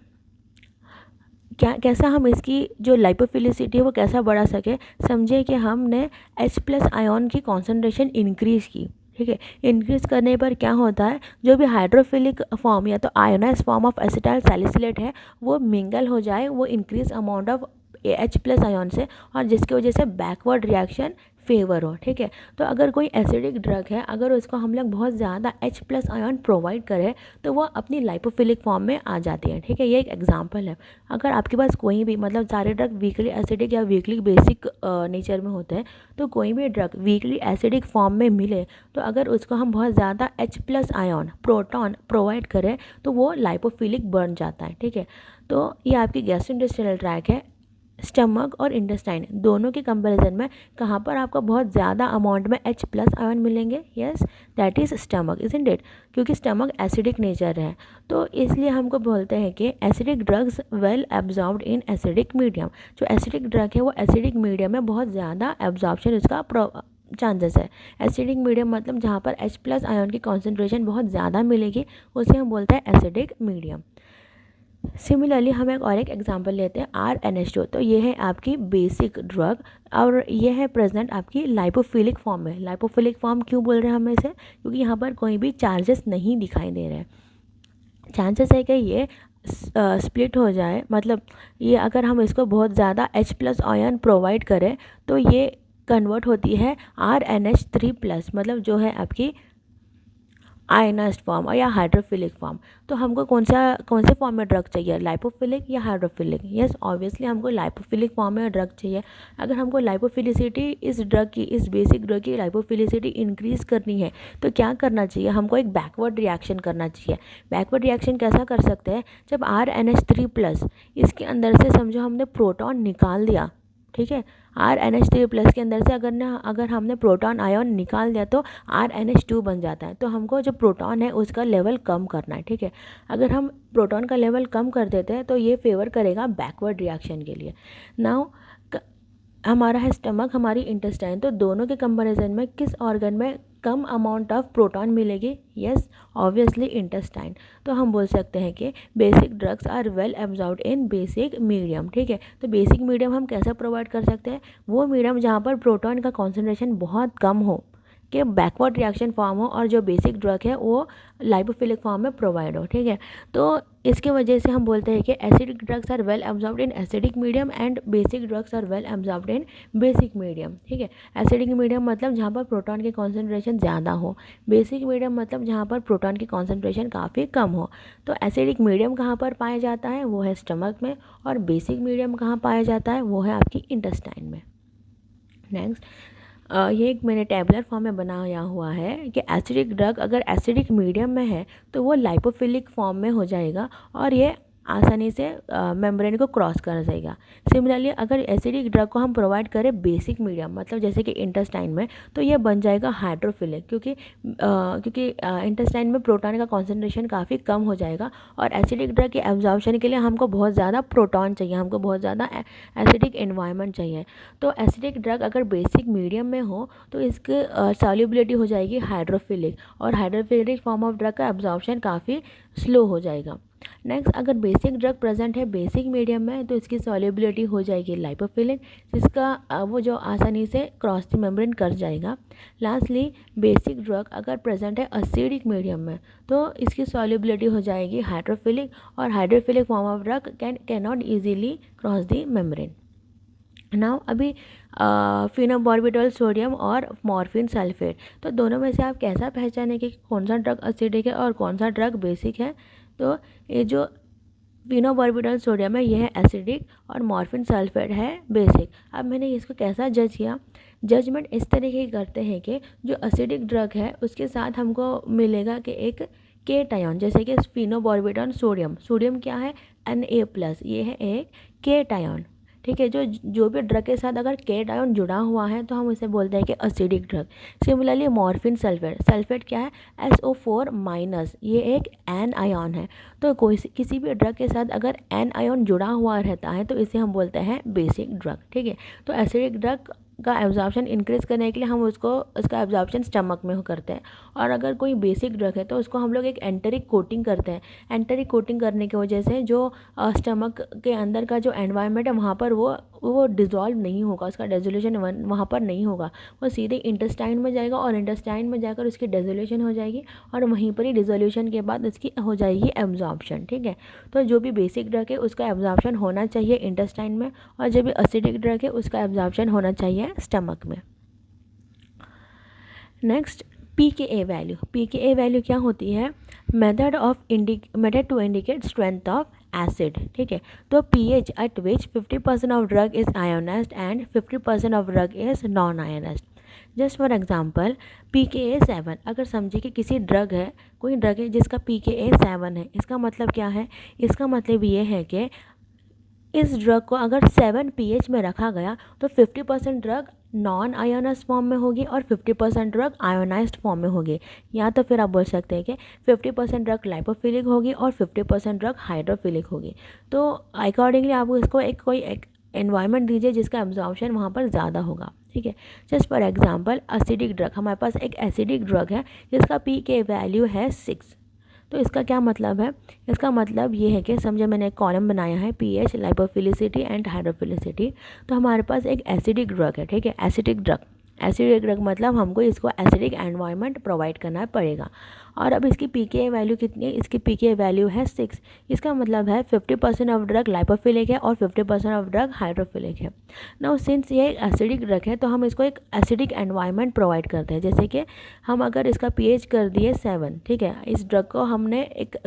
[SPEAKER 1] क्या कैसा हम इसकी जो लाइपोफिलिसिटी है वो कैसा बढ़ा सके, समझिए कि हमने H प्लस आयोन की कॉन्सेंट्रेशन इंक्रीज़ की, ठीक है। इंक्रीज़ करने पर क्या होता है, जो भी हाइड्रोफिलिक फॉर्म या तो ionize form of acetyl salicylate है वो मिंगल हो जाए वो increase amount of H plus ion से, और जिसकी वजह से बैकवर्ड रिएक्शन फेवर हो, ठीक है। तो अगर कोई एसिडिक ड्रग है, अगर उसको हम लोग बहुत ज़्यादा H प्लस आयोन प्रोवाइड करें तो वो अपनी लाइपोफिलिक फॉर्म में आ जाती है, ठीक है। ये एक एग्जांपल है। अगर आपके पास कोई भी मतलब सारे ड्रग वीकली एसिडिक या वीकली बेसिक नेचर में होते हैं, तो कोई भी ड्रग वीकली एसिडिक फॉर्म में मिले तो अगर उसको हम बहुत ज़्यादा H plus ion proton provide करें तो वो लाइपोफिलिक बन जाता है, ठीक है। तो ये आपकी गैस्ट्रोइंटेस्टाइनल ट्रैक है। स्टमक और इंटेस्टाइन दोनों के कंपैरिजन में कहाँ पर आपको बहुत ज़्यादा अमाउंट में H प्लस आयन मिलेंगे, yes that is stomach, isn't it, क्योंकि स्टमक एसिडिक नेचर है। तो इसलिए हमको बोलते हैं कि acidic drugs well absorbed in acidic medium. जो एसिडिक ड्रग है वो एसिडिक मीडियम में बहुत ज़्यादा एब्जॉर्प्शन उसका चांसेस है। एसिडिक मीडियम मतलब जहाँ पर H प्लस आयन की कॉन्सेंट्रेशन बहुत ज़्यादा मिलेगी उसे हम बोलते हैं एसिडिक मीडियम। सिमिलरली हम एक और एक एग्जांपल लेते हैं RNH2। तो ये है आपकी बेसिक ड्रग और ये है प्रेजेंट आपकी लाइपोफिलिक फॉर्म में। लाइपोफिलिक फॉर्म क्यों बोल रहे हैं हम इसे, क्योंकि यहाँ पर कोई भी चार्जेस नहीं दिखाई दे रहे हैं। चांसेस है कि ये स्प्लिट हो जाए, मतलब ये अगर हम इसको बहुत ज़्यादा H प्लस आयन प्रोवाइड करें तो ये कन्वर्ट होती है RNH3 प्लस, मतलब जो है आपकी आयनाइज्ड फॉर्म या हाइड्रोफिलिक फॉर्म। तो हमको कौन से फॉर्म में ड्रग चाहिए, लाइपोफिलिक या हाइड्रोफिलिक? यस, ऑब्वियसली हमको लाइपोफिलिक फॉर्म में ड्रग चाहिए। अगर हमको लाइपोफिलिसिटी इस ड्रग की, इस बेसिक ड्रग की लाइपोफिलिसिटी इंक्रीज़ करनी है तो क्या करना चाहिए, हमको एक बैकवर्ड रिएक्शन करना चाहिए। बैकवर्ड रिएक्शन कैसा कर सकते हैं, जब RNH3+ इसके अंदर से समझो हमने प्रोटॉन निकाल दिया, ठीक है, RNH3+ के अंदर से अगर हमने प्रोटॉन आयन निकाल दिया तो RNH2 बन जाता है। तो हमको जो प्रोटॉन है उसका लेवल कम करना है, ठीक है। अगर हम प्रोटॉन का लेवल कम कर देते हैं तो ये फेवर करेगा बैकवर्ड रिएक्शन के लिए। नाउ हमारा है स्टमक, हमारी इंटेस्टाइन, तो दोनों के कंपैरिजन में किस ऑर्गन में कम अमाउंट ऑफ प्रोटॉन मिलेगी? Yes, obviously intestine. तो हम बोल सकते हैं कि basic drugs are well absorbed in basic medium, ठीक है। तो बेसिक मीडियम हम कैसे प्रोवाइड कर सकते हैं, वो मीडियम जहाँ पर प्रोटॉन का कॉन्सेंट्रेशन बहुत कम हो, कि बैकवर्ड रिएक्शन फॉर्म हो, और जो बेसिक ड्रग है वो लाइपोफिलिक फॉर्म में प्रोवाइड हो, ठीक है। तो इसके वजह से हम बोलते हैं कि acidic drugs are well absorbed in acidic medium and basic drugs are well absorbed in basic medium, ठीक है। एसिडिक मीडियम मतलब जहाँ पर प्रोटॉन की कॉन्सेंट्रेशन ज़्यादा हो, बेसिक मीडियम मतलब जहाँ पर प्रोटॉन की कॉन्सेंट्रेशन काफ़ी कम हो। तो एसिडिक मीडियम कहाँ पर पाया जाता है, वो है स्टमक में, और बेसिक मीडियम कहाँ पाया जाता है, वो है आपकी इंटेस्टाइन में। नेक्स्ट, ये एक मैंने टेबलर फॉर्म में बनाया हुआ है कि एसिडिक ड्रग अगर एसिडिक मीडियम में है तो वो लाइपोफिलिक फॉर्म में हो जाएगा और ये आसानी से मेम्ब्रेन को क्रॉस कर जाएगा। सिमिलरली अगर एसिडिक ड्रग को हम प्रोवाइड करें बेसिक मीडियम मतलब जैसे कि इंटेस्टाइन में, तो ये बन जाएगा हाइड्रोफिलिक, क्योंकि इंटेस्टाइन में प्रोटॉन का कॉन्सेंट्रेशन काफ़ी कम हो जाएगा और एसिडिक ड्रग के एब्जॉर्प्शन के लिए हमको बहुत ज़्यादा प्रोटॉन चाहिए, हमको बहुत ज़्यादा एसिडिक एनवायरनमेंट चाहिए। तो एसिडिक ड्रग अगर बेसिक मीडियम में हो तो इसकी सॉल्युबिलिटी हो जाएगी हाइड्रोफिलिक, और हाइड्रोफिलिक फॉर्म ऑफ ड्रग का एब्जॉर्प्शन काफ़ी स्लो हो जाएगा। नेक्स्ट, अगर बेसिक ड्रग प्रेजेंट है बेसिक मीडियम में तो इसकी सॉल्युबिलिटी हो जाएगी लाइपोफिलिक, जिसका वो जो आसानी से क्रॉस द मेम्ब्रेन कर जाएगा। लास्टली, बेसिक ड्रग अगर प्रेजेंट है एसिडिक मीडियम में तो इसकी सॉल्युबिलिटी हो जाएगी हाइड्रोफिलिक, और hydrophilic form of drug can not easily cross the membrane. Now अभी फिनोबार्बिटॉल सोडियम और मॉर्फिन सल्फेट, तो दोनों में से आप कैसा पहचानें कि कौन सा ड्रग एसिडिक है और कौन सा ड्रग बेसिक है? तो ये जो फिनोबार्बिटॉल सोडियम है ये है एसिडिक और मॉर्फिन सल्फेट है बेसिक। अब मैंने इसको कैसा जज किया, जजमेंट इस तरीके की करते हैं कि जो एसिडिक ड्रग है उसके साथ हमको मिलेगा कि एक केटायन, जैसे कि फिनोबार्बिटॉल सोडियम, सोडियम क्या है Na+, ये है एक केटायन, ठीक है। जो भी ड्रग के साथ अगर केटायन जुड़ा हुआ है तो हम इसे बोलते हैं कि acidic drug. Similarly morphine sulphate, sulphate क्या है SO4-, ये एक एन आयन है। तो किसी भी ड्रग के साथ अगर एन आयन जुड़ा हुआ रहता है तो इसे हम बोलते हैं बेसिक ड्रग, ठीक है। तो एसिडिक ड्रग का एब्जॉर्प्शन इंक्रीज़ करने के लिए हम उसका एब्जॉर्प्शन स्टमक में करते हैं, और अगर कोई बेसिक ड्रग है तो उसको हम लोग एक एंटरिक कोटिंग करते हैं। एंटरिक कोटिंग करने की वजह से जो स्टमक के अंदर का जो एनवायरनमेंट है वहाँ पर वो डिज़ोल्व नहीं होगा, उसका डेजोल्यूशन वहाँ पर नहीं होगा, वो सीधे इंटेस्टाइन में जाएगा और इंटेस्टाइन में जाकर उसकी डेजोल्यूशन हो जाएगी और वहीं पर ही डिजोल्यूशन के बाद उसकी हो जाएगी एब्जॉर्प्शन, ठीक है। तो जो भी बेसिक ड्रग है उसका एब्जॉर्प्शन होना चाहिए इंटेस्टाइन में, और जो भी एसिडिक ड्रग है उसका एब्जॉर्प्शन होना चाहिए स्टमक में। Next, pKa value. pKa value क्या होती है? Method to indicate strength of acid, ठीक है। तो pH at which 50% of drug is ionized and 50% of drug is non ionized. Just for example pKa 7, अगर समझिए कि किसी ड्रग है, कोई ड्रग है जिसका pKa 7 है, इसका मतलब क्या है? इसका मतलब ये है कि इस ड्रग को अगर 7 pH में रखा गया तो 50% ड्रग नॉन आयोनाइज्ड फॉर्म में होगी और 50% ड्रग आयोनाइज्ड फॉर्म में होगी, या तो फिर आप बोल सकते हैं कि 50% ड्रग लाइपोफिलिक होगी और 50% ड्रग हाइड्रोफिलिक होगी। तो अकॉर्डिंगली आप इसको एक एनवायरनमेंट दीजिए जिसका एब्जॉर्प्शन वहाँ पर ज़्यादा होगा, ठीक है। Just for example acidic drug, हमारे पास एक एसिडिक ड्रग है जिसका pK वैल्यू है 6। तो इसका क्या मतलब है? इसका मतलब ये है कि समझे मैंने एक कॉलम बनाया है pH, लाइपोफिलिसिटी एंड हाइड्रोफिलिसिटी। तो हमारे पास एक एसिडिक ड्रग है, ठीक है, एसिडिक ड्रग एसिडिक ड्रग मतलब हमको इसको एसिडिक एनवायरनमेंट प्रोवाइड करना पड़ेगा। और अब इसकी पीके वैल्यू कितनी है? इसकी पीके वैल्यू है 6। इसका मतलब है 50% ऑफ ड्रग लाइपोफिलिक है और 50% ऑफ ड्रग हाइड्रोफिलिक है। नाउ सिंस ये एसिडिक ड्रग है तो हम इसको एक एसिडिक एनवायरनमेंट प्रोवाइड करते हैं। जैसे कि हम अगर इसका पीएच कर दिए 7, ठीक है, इस ड्रग को हमने एक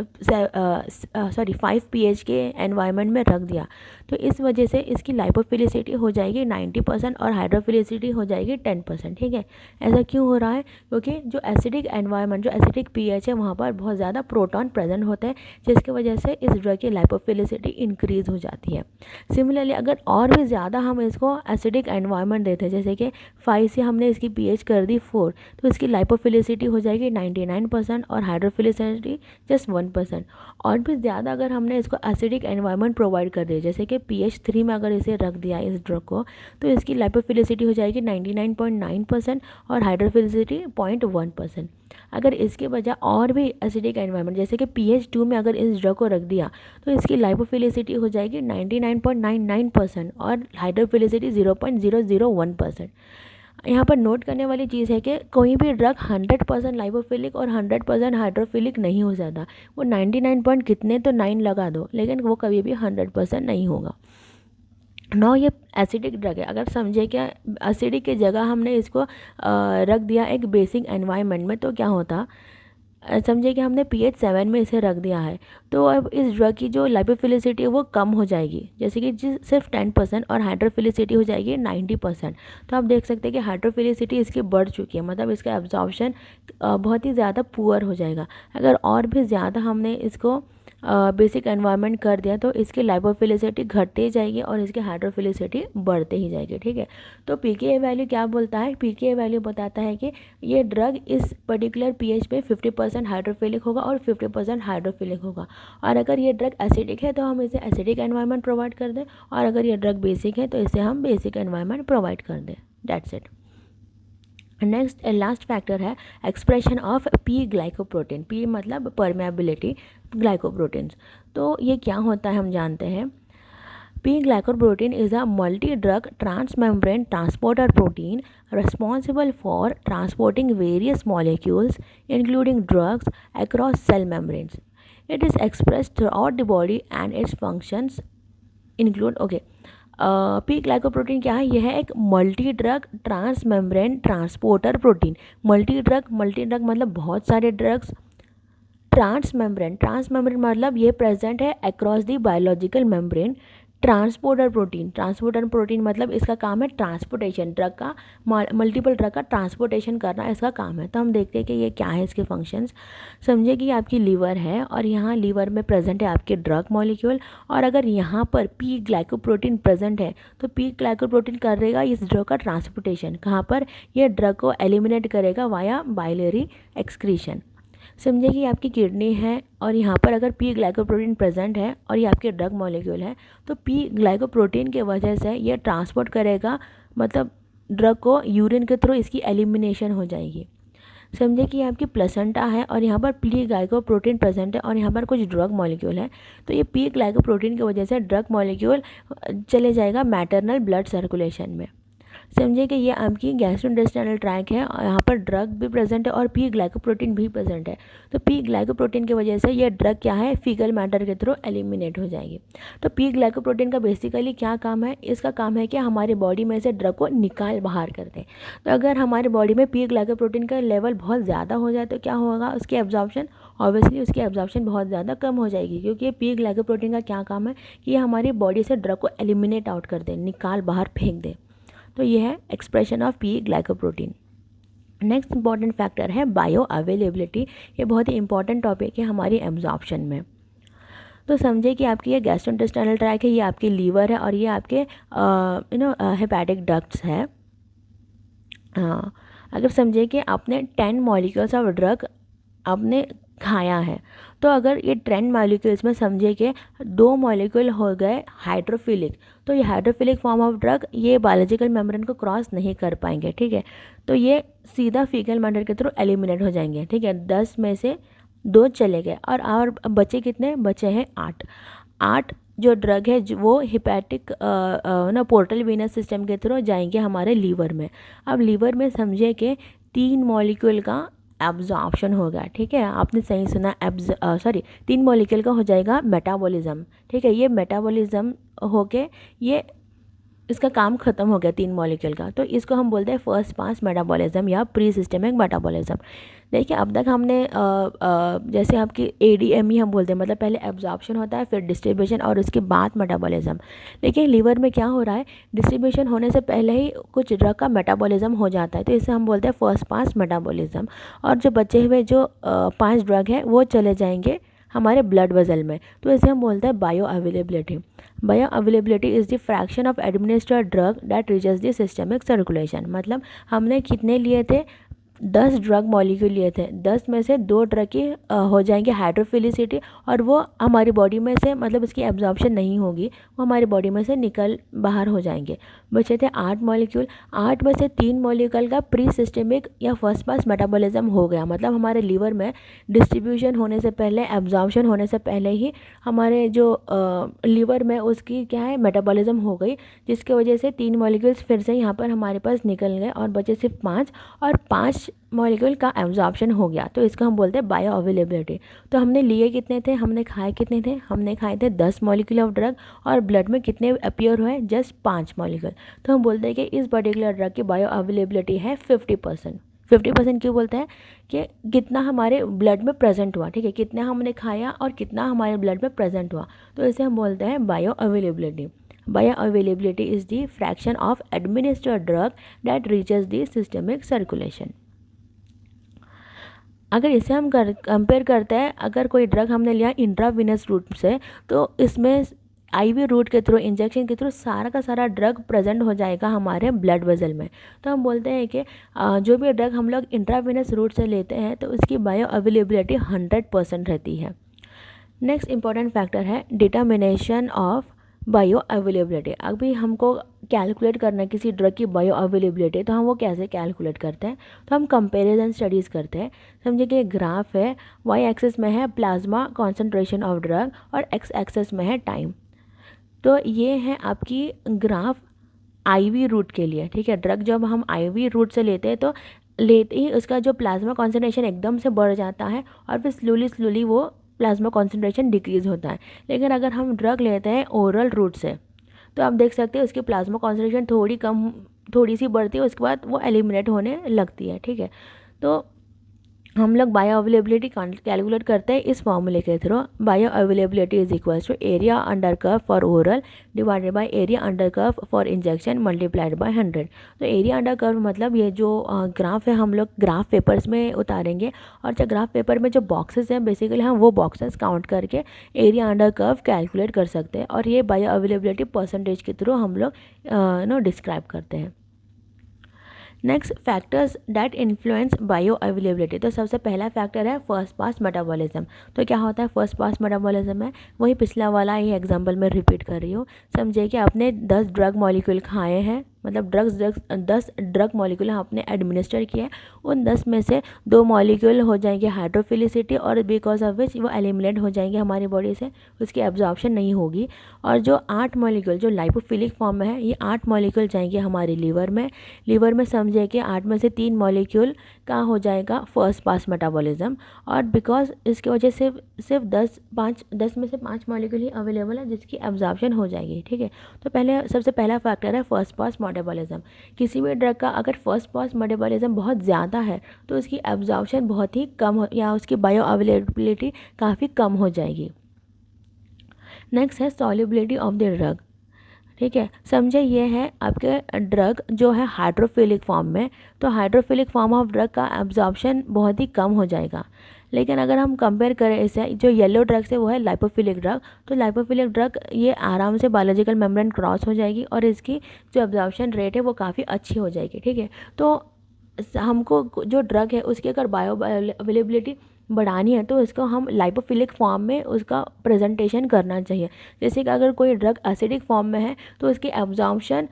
[SPEAKER 1] 5 पीएच के एनवायरनमेंट में रख दिया, तो इस वजह से इसकी लाइपोफिलिसिटी हो जाएगी 90% और हाइड्रोफिलिसिटी हो जाएगी 10%। ठीक है, ऐसा क्यों हो रहा है? क्योंकि जो एसिडिक एनवायरनमेंट, जो एसिडिक पीएच है, वहाँ पर बहुत ज़्यादा प्रोटॉन प्रेजेंट होते हैं, जिसकी वजह से इस ड्रग की लाइपोफिलिसिटी इंक्रीज़ हो जाती है। सिमिलरली अगर और भी ज़्यादा हम इसको एसिडिक एनवायरनमेंट देते हैं, जैसे कि 5 से हमने इसकी पीएच कर दी 4, तो इसकी लाइपोफिलिसिटी हो जाएगी 99% और हाइड्रोफिलिसिटी जस्ट 1%। और भी ज़्यादा अगर हमने इसको एसिडिक एनवायरनमेंट प्रोवाइड कर दिया, जैसे कि pH 3 में अगर इसे रख दिया इस ड्रग को, तो इसकी लाइपोफिलिसिटी हो जाएगी 99.9% और हाइड्रोफिलिसिटी 0.1%। अगर इसके बजाय और भी एसिडिक एनवायरनमेंट, जैसे कि pH 2 में अगर इस ड्रग को रख दिया, तो इसकी लाइपोफिलिसिटी हो जाएगी 99.99% और हाइड्रोफिलिसिटी 0.001%। यहाँ पर नोट करने वाली चीज़ है कि कोई भी ड्रग 100% लाइपोफिलिक और 100% हाइड्रोफिलिक नहीं हो जाता। वो 99 पॉइंट कितने तो 9 लगा दो, लेकिन वो कभी भी 100% नहीं होगा। नौ ये एसिडिक ड्रग है। अगर समझे क्या, एसिडिक की जगह हमने इसको रख दिया एक बेसिक एनवायरनमेंट में, तो क्या होता, समझे कि हमने pH 7 में इसे रख दिया है, तो अब इस ड्रग की जो लाइपोफिलिसिटी है वो कम हो जाएगी, जैसे कि सिर्फ 10% और हाइड्रोफिलिसिटी हो जाएगी 90%। तो आप देख सकते हैं कि हाइड्रोफिलिसिटी इसकी बढ़ चुकी है, मतलब इसका एब्जॉर्प्शन बहुत ही ज़्यादा पुअर हो जाएगा। अगर और भी ज़्यादा हमने इसको बेसिक एनवायरनमेंट कर दिया, तो इसकी लाइपोफिलिसिटी घटती जाएगी और इसकी हाइड्रोफिलिसिटी बढ़ते ही जाएगी। ठीक है, तो पीके वैल्यू क्या बोलता है? पीके वैल्यू बताता है कि ये ड्रग इस पर्टिकुलर पीएच पे 50% हाइड्रोफिलिक होगा और 50% हाइड्रोफिलिक होगा। और अगर ये ड्रग एसिडिक है तो हम इसे एसिडिक एनवायरनमेंट प्रोवाइड कर दें, और अगर ये ड्रग बेसिक है तो इसे हम बेसिक एनवायरनमेंट प्रोवाइड कर दें। That's it. Next last factor है expression of P glycoprotein. P मतलब परमेबिलिटी ग्लाइकोप्रोटीन्स। तो ये क्या होता है हम जानते हैं। P glycoprotein is a multi drug transmembrane transporter protein responsible for transporting various molecules including drugs across cell membranes. It is expressed throughout the body and its functions include P glycoprotein क्या है? यह है एक multi drug transmembrane transporter protein. Multi drug मतलब बहुत सारे drugs. Trans membrane मतलब ये प्रेजेंट है across the biological membrane. Transporter protein मतलब इसका काम है ट्रांसपोर्टेशन, ड्रग का, मल्टीपल ड्रग का ट्रांसपोर्टेशन करना इसका काम है। तो हम देखते हैं कि ये क्या है इसके फंक्शंस। समझिए कि आपकी लीवर है और यहाँ लीवर में प्रेजेंट है आपके ड्रग मॉलिक्यूल, और अगर यहाँ पर पी ग्लाइकोप्रोटीन प्रेजेंट है तो पी ग्लाइकोप्रोटीन करेगा इस ड्रग का ट्रांसपोर्टेशन। कहाँ पर? ये ड्रग को एलिमिनेट करेगा वाया बाइलरी एक्सक्रीशन। समझिए कि आपकी किडनी है और यहाँ पर अगर पी ग्लाइकोप्रोटीन प्रेजेंट है और ये आपके ड्रग मॉलिक्यूल है, तो पी ग्लाइकोप्रोटीन के वजह से ये ट्रांसपोर्ट करेगा, मतलब ड्रग को यूरिन के थ्रू इसकी एलिमिनेशन हो जाएगी। समझिए कि आपकी प्लेसेंटा है और यहाँ पर पी ग्लाइकोप्रोटीन प्रेजेंट है और यहाँ पर कुछ ड्रग मॉलिक्यूल है, तो ये पी ग्लाइकोप्रोटीन की वजह से ड्रग मॉलिक्यूल चले जाएगा मैटरनल ब्लड सर्कुलेशन में। समझिए कि ये आपकी गैस्ट्रोइंटेस्टाइनल ट्रैक है और यहाँ पर ड्रग भी प्रेजेंट है और पी ग्लाइकोप्रोटीन भी प्रेजेंट है। तो पी ग्लाइकोप्रोटीन की वजह से ये ड्रग क्या है, फीकल मैटर के थ्रू एलिमिनेट हो जाएगी। तो पी ग्लाइकोप्रोटीन का बेसिकली क्या काम है? इसका काम है कि हमारी बॉडी में से ड्रग को निकाल बाहर कर दें। तो अगर हमारी बॉडी में पी ग्लाइकोप्रोटीन का लेवल बहुत ज़्यादा हो जाए तो क्या होगा? उसकी एब्जॉर्प्शन, ऑब्वियसली उसकी एब्जॉर्प्शन बहुत ज़्यादा कम हो जाएगी, क्योंकि पी ग्लाइकोप्रोटीन का क्या काम है कि ये हमारी बॉडी से ड्रग को एलिमिनेट आउट कर दे, निकाल बाहर फेंक दे। तो ये है expression of P glycoprotein. Next important factor है बायो अवेलेबिलिटी। ये बहुत ही इंपॉर्टेंट टॉपिक है हमारी एब्जॉर्प्शन में। तो समझे कि आपकी ये गैस्ट्रोइंटेस्टाइनल ट्रैक है, ये आपकी लीवर है और ये आपके हेपेटिक डक्ट्स है। अगर समझे कि आपने 10 मॉलिक्यूल्स ऑफ ड्रग आपने खाया है, तो अगर ये 10 मॉलिक्यूल्स में समझे कि 2 मॉलिक्यूल हो गए हाइड्रोफिलिक, तो ये हाइड्रोफिलिक फॉर्म ऑफ ड्रग ये बायोलॉजिकल मेम्ब्रेन को क्रॉस नहीं कर पाएंगे। ठीक है, तो ये सीधा फीकल मैटर के थ्रू एलिमिनेट हो जाएंगे। ठीक है, 10 में से 2 चले गए और बचे कितने? बचे हैं 8 जो ड्रग है वो हिपैटिक ना पोर्टल वीनस सिस्टम के थ्रू जाएंगे हमारे लीवर में। अब लीवर में समझे कि 3 मॉलिक्यूल का एब्जॉर्प्शन होगा, ठीक है, आपने सही सुना, 3 मॉलिक्यूल का हो जाएगा मेटाबॉलिज्म, ठीक है। ये मेटाबॉलिज्म होके ये इसका काम खत्म हो गया 3 मॉलिक्यूल का, तो इसको हम बोलते हैं फर्स्ट पास मेटाबॉलिज्म या प्री सिस्टमिक मेटाबॉलिज्म। देखिए अब तक हमने जैसे आपकी ADME हम बोलते हैं, मतलब पहले एब्जॉर्प्शन होता है, फिर डिस्ट्रीब्यूशन और उसके बाद मेटाबॉलिज्म। लेकिन लीवर में क्या हो रहा है, डिस्ट्रीब्यूशन होने से पहले ही कुछ ड्रग का मेटाबॉलिज्म हो जाता है, तो इसे हम बोलते हैं फर्स्ट पास मेटाबॉलिज्म। और जो बचे हुए जो 5 ड्रग हैं वो चले जाएंगे हमारे ब्लड वेसल में, तो इसे हम बोलते हैं bio availability. Bio availability is the fraction of administered drug that reaches the systemic circulation. मतलब हमने कितने लिए थे, 10 ड्रग मॉलिक्यूल लिए थे, 10 में से 2 ड्रग की हो जाएंगे हाइड्रोफिलिसिटी, और वो हमारी बॉडी में से, मतलब उसकी एब्जॉर्प्शन नहीं होगी, वो हमारी बॉडी में से निकल बाहर हो जाएंगे। बचे थे 8 मॉलिक्यूल, 8 में से 3 मॉलिक्यूल का प्री सिस्टमिक या फर्स्ट पास मेटाबॉलिज्म हो गया, मतलब हमारे लीवर में डिस्ट्रीब्यूशन होने से पहले, एब्जॉर्प्शन होने से पहले ही हमारे जो लीवर में उसकी क्या है, मेटाबॉलिज्म हो गई, जिसकी वजह से 3 मॉलिक्यूल्स फिर से यहाँ पर हमारे पास निकल गए और बचे सिर्फ 5, और 5 मॉलिक्यूल का एब्जॉर्प्शन हो गया, तो इसको हम बोलते हैं बायो अवेलेबिलिटी। तो हमने लिए कितने थे, हमने खाए कितने थे, हमने खाए थे 10 मॉलिक्यूल ऑफ ड्रग, और ब्लड में कितने अपीयर हुए, जस्ट 5 मॉलिक्यूल। तो हम बोलते हैं कि इस पर्टिकुलर ड्रग की बायो अवेलेबिलिटी है 50%। 50% क्यों बोलते हैं, कि कितना हमारे ब्लड में प्रेजेंट हुआ, ठीक है, कितना हमने खाया और कितना हमारे ब्लड में प्रेजेंट हुआ, तो इसे हम बोलते हैं bio availability. Bio availability is the fraction of administered drug that reaches the systemic circulation. अगर इसे हम कंपेयर करते हैं, अगर कोई ड्रग हमने लिया इंट्रावीनस रूट से, तो इसमें IV रूट के थ्रू, इंजेक्शन के थ्रू सारा का सारा ड्रग प्रेजेंट हो जाएगा हमारे ब्लड वेसल में। तो हम बोलते हैं कि जो भी ड्रग हम लोग इंट्रावीनस रूट से लेते हैं तो उसकी बायो अवेलेबिलिटी 100% रहती है। नेक्स्ट इंपॉर्टेंट फैक्टर है डिटर्मिनेशन ऑफ बायो अवेलेबिलिटी। अभी हमको कैलकुलेट करना है किसी ड्रग की बायो अवेलेबिलिटी, तो हम वो कैसे कैलकुलेट करते हैं, तो हम कंपैरिजन स्टडीज़ करते हैं। समझिए कि ग्राफ है, Y एक्सिस में है प्लाज्मा कॉन्सेंट्रेशन ऑफ ड्रग और X एक्सिस में है टाइम। तो ये है आपकी ग्राफ IV रूट के लिए, ठीक है। ड्रग जब हम IV रूट से लेते हैं तो लेते ही उसका जो प्लाज्मा कॉन्सेंट्रेशन एकदम से बढ़ जाता है और फिर स्लोली वो प्लाज्मा कॉन्सेंट्रेशन डिक्रीज़ होता है। लेकिन अगर हम ड्रग लेते हैं ओरल रूट से, तो आप देख सकते हैं उसकी प्लाज्मा कॉन्सेंट्रेशन थोड़ी सी बढ़ती है, उसके बाद वो एलिमिनेट होने लगती है, ठीक है। तो हम लोग बायो अवेलेबिलिटी कैलकुलेट करते हैं इस फॉर्मूले के through. Bioavailability is equals to area under curve for oral divided by area under curve for injection multiplied by 100। तो एरिया अंडर कर्व मतलब ये जो ग्राफ है हम लोग ग्राफ पेपर्स में उतारेंगे, और जो ग्राफ पेपर में जो बॉक्सेस हैं बेसिकली हम वो बॉक्सेस काउंट करके एरिया अंडर कर्व कैलकुलेट कर सकते हैं, और ये बायो अवेलेबिलिटी परसेंटेज के थ्रू हम लोग डिस्क्राइब करते हैं। Next factors that influence bio availability. तो सबसे पहला फैक्टर है फर्स्ट पास मेटाबॉलिज्म। तो क्या होता है फर्स्ट पास मेटाबॉलिज्म है, वही पिछला वाला ही एग्जांपल मैं रिपीट कर रही हूँ। समझिए कि आपने 10 ड्रग मॉलिक्यूल खाए हैं, मतलब 10 ड्रग मॉलिक्यूल आपने एडमिनिस्टर किया है, उन 10 में से 2 मॉलिक्यूल हो जाएंगे हाइड्रोफिलिसिटी, और बिकॉज ऑफ विच वो एलिमिनेट हो जाएंगे हमारी बॉडी से, उसकी एब्जॉर्प्शन नहीं होगी। और जो 8 मॉलिक्यूल जो लाइपोफिलिक फॉर्म में है, ये 8 मॉलिक्यूल जाएंगे हमारे लीवर में। लीवर में समझिए कि 8 में से 3 मॉलिक्यूल का हो जाएगा फर्स्ट पास मेटाबॉलिज्म, और बिकॉज इसकी वजह से सिर्फ 10 में से 5 मॉलिक्यूल ही अवेलेबल है जिसकी एब्जॉर्प्शन हो जाएगी, ठीक है। तो सबसे पहला फैक्टर है फर्स्ट पास मेटाबॉलिज्म। किसी भी ड्रग का अगर फर्स्ट पास मेटाबॉलिज्म बहुत ज़्यादा है तो उसकी एब्जॉर्प्शन बहुत ही कम हो, या उसकी बायो अवेलेबिलिटी काफ़ी कम हो जाएगी। नेक्स्ट है सॉल्युबिलिटी ऑफ द ड्रग, ठीक है। समझे ये है आपके ड्रग जो है हाइड्रोफिलिक फॉर्म में, तो हाइड्रोफिलिक फॉर्म ऑफ ड्रग का एब्जॉर्प्शन बहुत ही कम हो जाएगा। लेकिन अगर हम कंपेयर करें इसे, जो येलो ड्रग से वो है लाइपोफिलिक ड्रग, तो लाइपोफिलिक ड्रग ये आराम से बायोलॉजिकल मेम्ब्रेन क्रॉस हो जाएगी और इसकी जो एब्जॉर्प्शन रेट है वो काफ़ी अच्छी हो जाएगी, ठीक है। तो हमको जो ड्रग है उसकी अगर बायो अवेलेबिलिटी बढ़ानी है तो इसको हम लाइपोफिलिक फॉर्म में उसका प्रेजेंटेशन करना चाहिए। जैसे कि अगर कोई ड्रग एसिडिक फॉर्म में है तो उसकी एब्जॉर्प्शन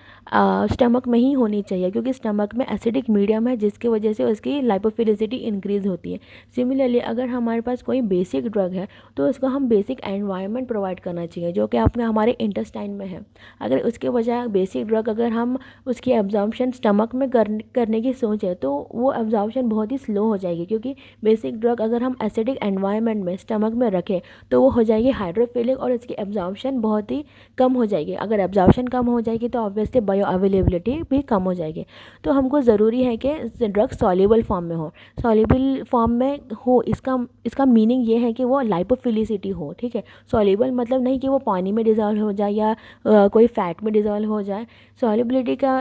[SPEAKER 1] स्टमक में ही होनी चाहिए, क्योंकि स्टमक में एसिडिक मीडियम है जिसकी वजह से उसकी लाइपोफिलिसिटी इंक्रीज़ होती है। सिमिलरली अगर हमारे पास कोई बेसिक ड्रग है तो उसको हम बेसिक एनवायरनमेंट प्रोवाइड करना चाहिए जो कि अपने हमारे इंटेस्टाइन में है। अगर उसके बजाय बेसिक ड्रग अगर हम उसकी एब्जॉर्प्शन स्टमक में करने की सोचें तो वो एब्जॉर्प्शन बहुत ही स्लो हो जाएगी, क्योंकि बेसिक ड्रग अगर हम एसिडिक एनवायरनमेंट में स्टमक में रखें तो वो हो जाएगी हाइड्रोफिलिक और इसकी एब्जॉर्प्शन बहुत ही कम हो जाएगी। अगर एब्जॉर्प्शन कम हो जाएगी तो ऑब्वियसली बायो अवेलेबिलिटी भी कम हो जाएगी। तो हमको ज़रूरी है कि ड्रग सॉल्युबल फॉर्म में हो, सॉल्युबल फॉर्म में हो। इसका मीनिंग ये है कि वो लाइपोफिलिसिटी हो, ठीक है। सॉल्युबल मतलब नहीं कि वो पानी में डिज़ोल्व हो जाए या कोई फैट में डिज़ोल्व हो जाए। सॉल्युबिलिटी का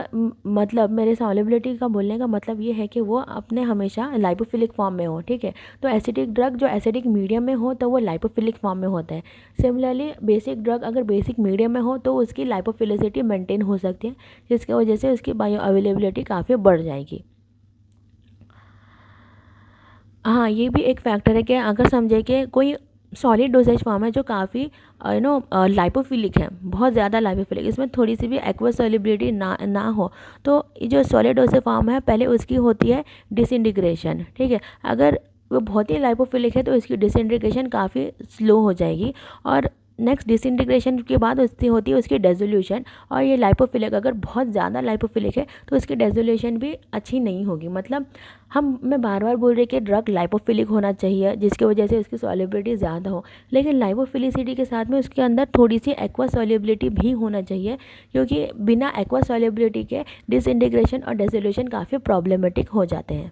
[SPEAKER 1] मतलब, मेरे सॉल्युबिलिटी का बोलने का मतलब ये है कि वो अपने हमेशा लाइपोफिलिक फॉर्म में हो, ठीक है। तो एसिडिक ड्रग जो एसिडिक मीडियम में हो तो वो लाइपोफिलिक फॉर्म में होता है। सिमिलरली बेसिक ड्रग अगर बेसिक मीडियम में हो तो उसकी लाइपोफिलिसिटी मेंटेन हो सकती है, जिसकी वजह से उसकी बायो अवेलेबिलिटी काफ़ी बढ़ जाएगी। हाँ, ये भी एक फैक्टर है कि अगर समझे कि कोई सॉलिड डोसेज फॉर्म है जो काफ़ी लाइपोफिलिक है, बहुत ज़्यादा लाइपोफिलिक, इसमें थोड़ी सी भी एक्वस सॉल्युबिलिटी ना हो, तो ये जो सॉलिड डोसेज फॉर्म है पहले उसकी होती है डिसइंटीग्रेशन, ठीक है। अगर वो बहुत ही लाइपोफिलिक है तो इसकी डिसइंटीग्रेशन काफ़ी स्लो हो जाएगी, और नेक्स्ट डिसइंटीग्रेशन के बाद उसकी होती है उसकी डेजोल्यूशन। और ये लाइपोफिलिक अगर बहुत ज़्यादा लाइपोफिलिक है तो इसकी डेजोल्यूशन भी अच्छी नहीं होगी। मतलब मैं बार बार बोल रही कि ड्रग लाइपोफिलिक होना चाहिए जिसकी वजह से उसकी सॉल्युबिलिटी ज़्यादा हो, लेकिन लाइपोफिलिसिटी के साथ में उसके अंदर थोड़ी सी एक्वा सॉल्युबिलिटी भी होना चाहिए, क्योंकि बिना एक्वा सॉल्युबिलिटी के डिसइंटीग्रेशन और डेजोल्यूशन काफ़ी प्रॉब्लमेटिक हो जाते हैं।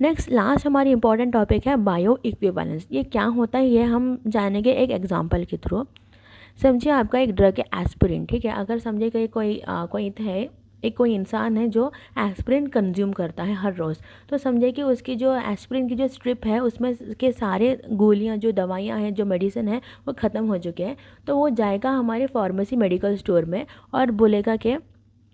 [SPEAKER 1] नेक्स्ट लास्ट हमारी इंपॉर्टेंट टॉपिक है बायो इक्विवेलेंस। ये क्या होता है ये हम जानेंगे एक एग्जांपल के थ्रू। समझिए आपका एक ड्रग है एस्पिरिन, ठीक है। अगर समझिए कि कोई इंसान है जो एस्पिरिन कंज्यूम करता है हर रोज़, तो समझिए कि उसकी जो एस्पिरिन की जो स्ट्रिप है उसमें के सारे गोलियां जो दवाइयां हैं जो मेडिसिन है वो ख़त्म हो चुके हैं। तो वो जाएगा हमारे फार्मेसी मेडिकल स्टोर में और बोलेगा कि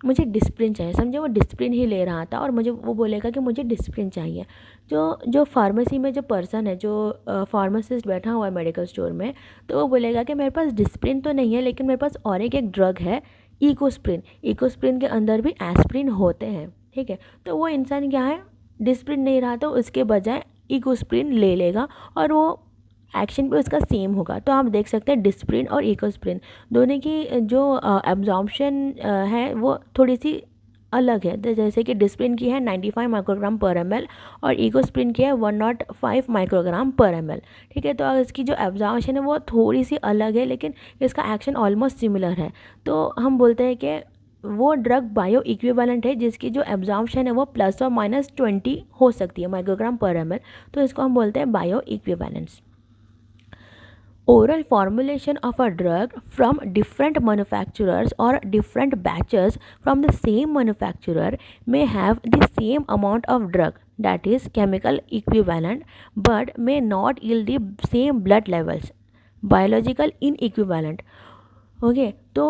[SPEAKER 1] मुझे डिस्प्रिन चाहिए। समझे वो डिस्प्रिन ही ले रहा था और वो बोलेगा कि मुझे डिस्प्रिन चाहिए। जो फार्मेसी में जो पर्सन है, जो फार्मासिस्ट बैठा हुआ है मेडिकल स्टोर में, तो वो बोलेगा कि मेरे पास डिस्प्रिन तो नहीं है लेकिन मेरे पास और एक ड्रग है इकोस्प्रिन। इकोस्प्रिन के अंदर भी एस्प्रिन होते हैं, ठीक है। तो वो इंसान क्या है, डिस्प्रिन नहीं रहा तो उसके बजाय इकोस्प्रिन ले लेगा और वो एक्शन भी उसका सेम होगा। तो आप देख सकते हैं डिस्प्रिन और इकोस्प्रिन दोनों की जो एब्जॉर्प्शन है वो थोड़ी सी अलग है। तो जैसे कि डिस्प्रिन की है 95 माइक्रोग्राम पर ml और इकोस्प्रिन की है 105 माइक्रोग्राम पर ml, ठीक है। तो इसकी जो एब्जॉर्प्शन है वो थोड़ी सी अलग है लेकिन इसका एक्शन ऑलमोस्ट सिमिलर है। तो हम बोलते हैं कि वो ड्रग बायो इक्विवेलेंट है जिसकी जो एब्जॉर्प्शन है वो +or-20 हो सकती है माइक्रोग्राम पर ml। तो इसको हम बोलते हैं bio equivalence. Oral formulation of a drug from different manufacturers or different batches from the same manufacturer may have the same amount of drug, that is chemical equivalent, but may not yield the same blood levels, biological inequivalent। Okay, तो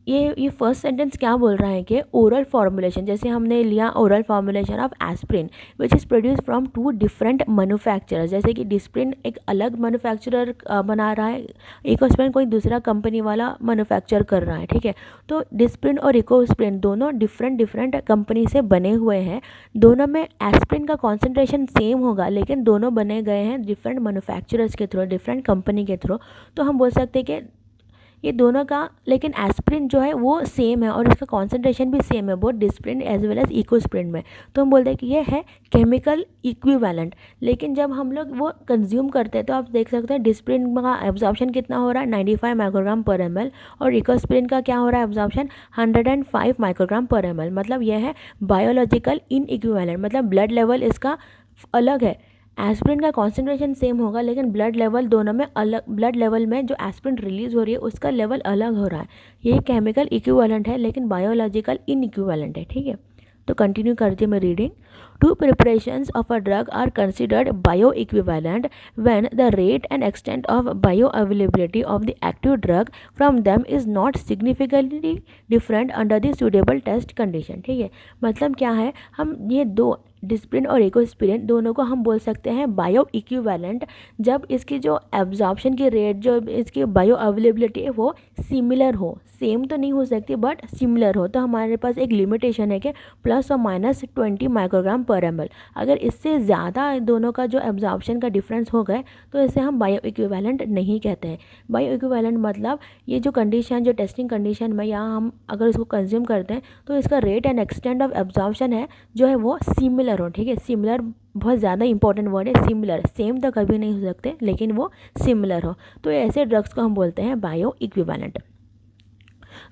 [SPEAKER 1] ये first sentence क्या बोल रहा है कि oral formulation, जैसे हमने लिया oral formulation of aspirin which is produce from 2 different manufacturers. जैसे कि डिस्प्रिन एक अलग मैन्युफैक्चरर बना रहा है, इकोस्प्रिन कोई दूसरा कंपनी वाला मैन्युफैक्चर कर रहा है, ठीक है। तो डिस्प्रिन और इकोस्प्रिन दोनों डिफरेंट कंपनी से बने हुए हैं। दोनों में एस्प्रिन का कॉन्सेंट्रेशन सेम होगा लेकिन दोनों बने गए हैं डिफरेंट मैन्युफैक्चरर्स के थ्रू, डिफरेंट कंपनी के थ्रू। तो हम बोल सकते हैं कि ये दोनों का, लेकिन एस्प्रिन जो है वो सेम है और इसका कॉन्सेंट्रेशन भी सेम है both Disprin as well as Ecosprin में। तो हम बोलते हैं कि ये है केमिकल इक्विवेलेंट। लेकिन जब हम लोग वो कंज्यूम करते हैं तो आप देख सकते हैं डिस्प्रिन का एब्जॉर्प्शन कितना हो रहा है 95 माइक्रोग्राम पर ml और इकोस्प्रिन का क्या हो रहा है एब्जॉर्प्शन 105 माइक्रोग्राम पर ml। मतलब यह है बायोलॉजिकल इनइक्विवेलेंट, मतलब ब्लड लेवल इसका अलग है। एस्प्रिन का कॉन्सेंट्रेशन सेम होगा लेकिन ब्लड लेवल दोनों में अलग, ब्लड लेवल में जो एस्प्रिन रिलीज हो रही है उसका लेवल अलग हो रहा है। ये केमिकल इक्विवेलेंट है लेकिन बायोलॉजिकल इनइक्विवेलेंट है, ठीक है। तो कंटिन्यू करती मैं reading. 2 preparations of a drug are considered bioequivalent when the rate and extent of bioavailability of the active drug from them is not significantly different under the suitable test condition, ठीक है। मतलब क्या है, हम ये दो डिस्प्रिन और Ecosprin दोनों को हम बोल सकते हैं बायो इक्विवेलेंट जब इसकी जो एब्जॉर्प्शन की रेट, जो इसकी बायो अवेलेबिलिटी है वो सिमिलर हो, सेम तो नहीं हो सकती बट सिमिलर हो। तो हमारे पास एक लिमिटेशन है कि ±20 माइक्रोग्राम पर ml। अगर इससे ज़्यादा दोनों का जो एब्जॉर्प्शन का डिफरेंस हो गए तो इसे हम बायो इक्विवेलेंट नहीं कहते हैं। बायो इक्विवेलेंट मतलब ये जो कंडीशन, जो टेस्टिंग कंडीशन में यहाँ हम अगर इसको कंज्यूम करते हैं तो इसका rate and extent of absorption है जो है वो सिमिलर हो। ठीक है, सिमिलर बहुत ज़्यादा इंपॉर्टेंट वर्ड है, सिमिलर। सेम तो कभी नहीं हो सकते लेकिन वो सिमिलर हो, तो ऐसे ड्रग्स को हम बोलते हैं बायो इक्विवेलेंट।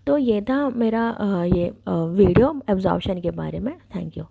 [SPEAKER 1] तो ये था मेरा ये वीडियो एब्जॉर्प्शन के बारे में। Thank you.